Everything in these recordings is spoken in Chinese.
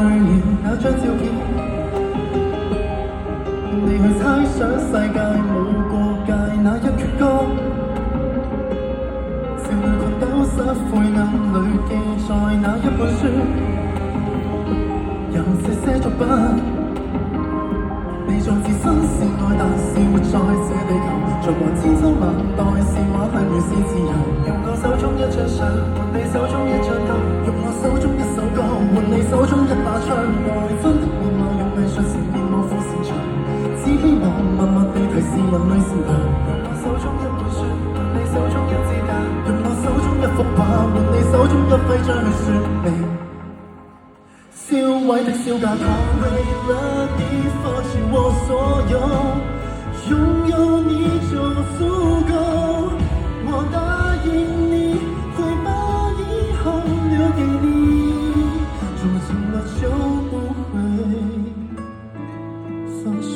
了那張照片，你去猜想世界冇過界那一闕歌，少女困鬥失悔暗裏記載那一本書，有些作品你在自身是愛，但是活在這地球，像和千秋萬代是畫恨原是自由。用我手中一張相，換你手中一張圖；用我手中一首歌，換你手中一把槍。愛真的面貌，用藝術呈現我苦擅長，只希望默默地提示人類善良。用我手中一本書，換你手中一支架；用我手中一幅畫，換你手中一徽章去說明。燒毀的燒架，它為了你放棄我所有，擁有你就足夠。我答應你會把以後留給你，住進了就不會放手。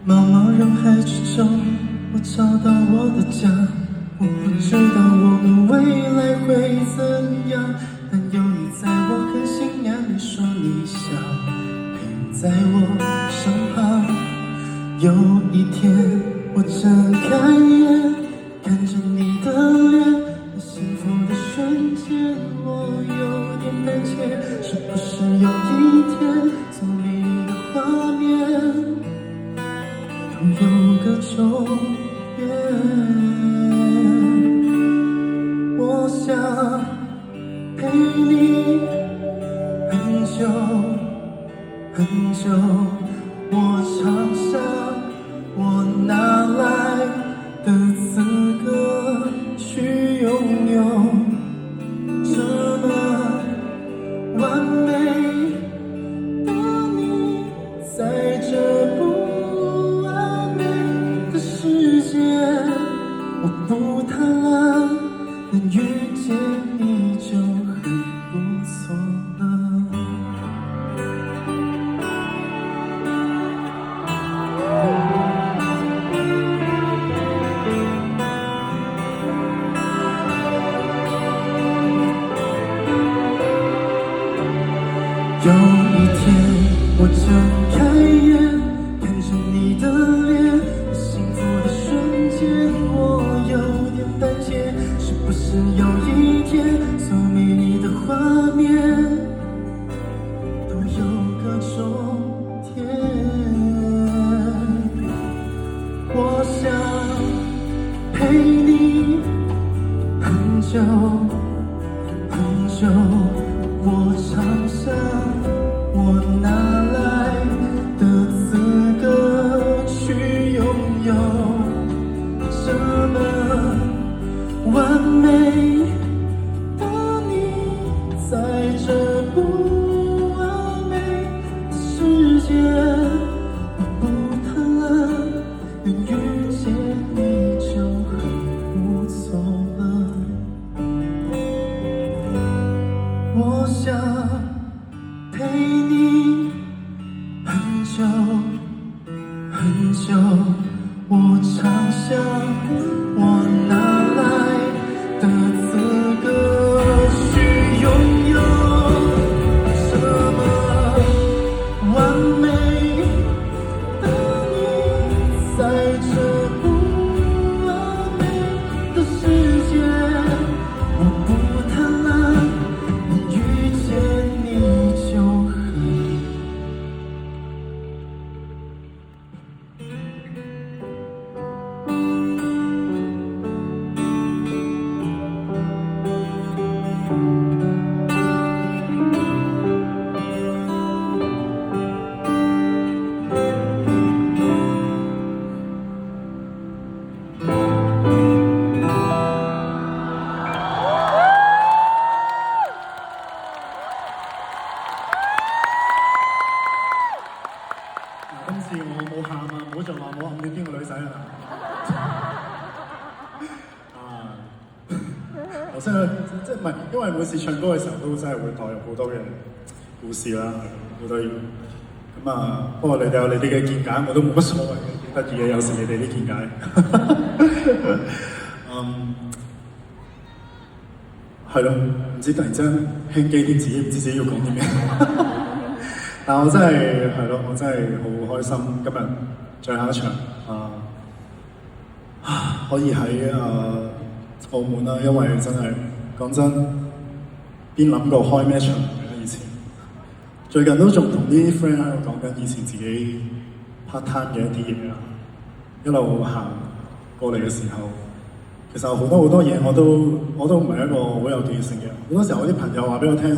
茫茫人海之中，我找到我的家。我不知道我们未来会怎样，但有你在我很心安。你说你想陪在我身旁，有一天我睁开眼，看着你的脸，那幸福的瞬间，我有点胆怯。是不是有一天，从美丽的画面都有个终点？我想陪你很久很久，我常想我哪来的资格去拥有这么完美的你，在这不完美的世界，我不贪婪，能遇见你就很不错了。有一天我睁开眼，看着你的脸，幸福的瞬间，我有点胆怯。是不是有一天，所有美丽的画面都有个终点？我想陪你很久很久，我常想我哪来的资格去拥有这么完美的你，在这不完美的世界，我不贪婪，能遇见你就很不错了。我想陪你很久很久，我常想我哪来的资我真係即係唔係，因為每次唱歌嘅時候都真係會代入好多嘅故事啦，好多嘢。咁啊，不過你哋有你哋嘅見解，我都冇乜所謂嘅，幾得意嘅，有時你哋啲見解。係咯，唔知突然之間輕機啲自己唔知自己要講啲咩。但我真係係咯，我真係好開心今日最後一場可以喺澳門啦，因為真係講真，邊諗過開咩場嘅以前。最近都仲同啲 friend 喺度講緊以前自己 part time 嘅一啲嘢啦，一路行過嚟嘅時候。其實好多嘢我都唔係一個好有記性嘅人。好多時候我啲朋友話俾我聽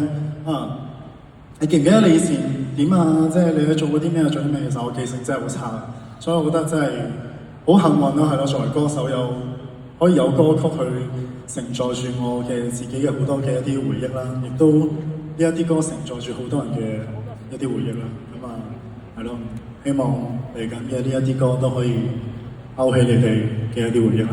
你記唔記得你以前點啊？即係你去做過啲咩做啲咩？其實我記性真係好差，所以我覺得真係好幸運咯，係咯。作為歌手可以有歌曲去承載住我嘅自己嘅好多嘅一啲回憶啦，亦都呢一啲歌承載住好多人嘅一啲回憶啦。咁係咯，希望嚟緊嘅呢一啲歌都可以勾起你哋嘅一啲回憶啦。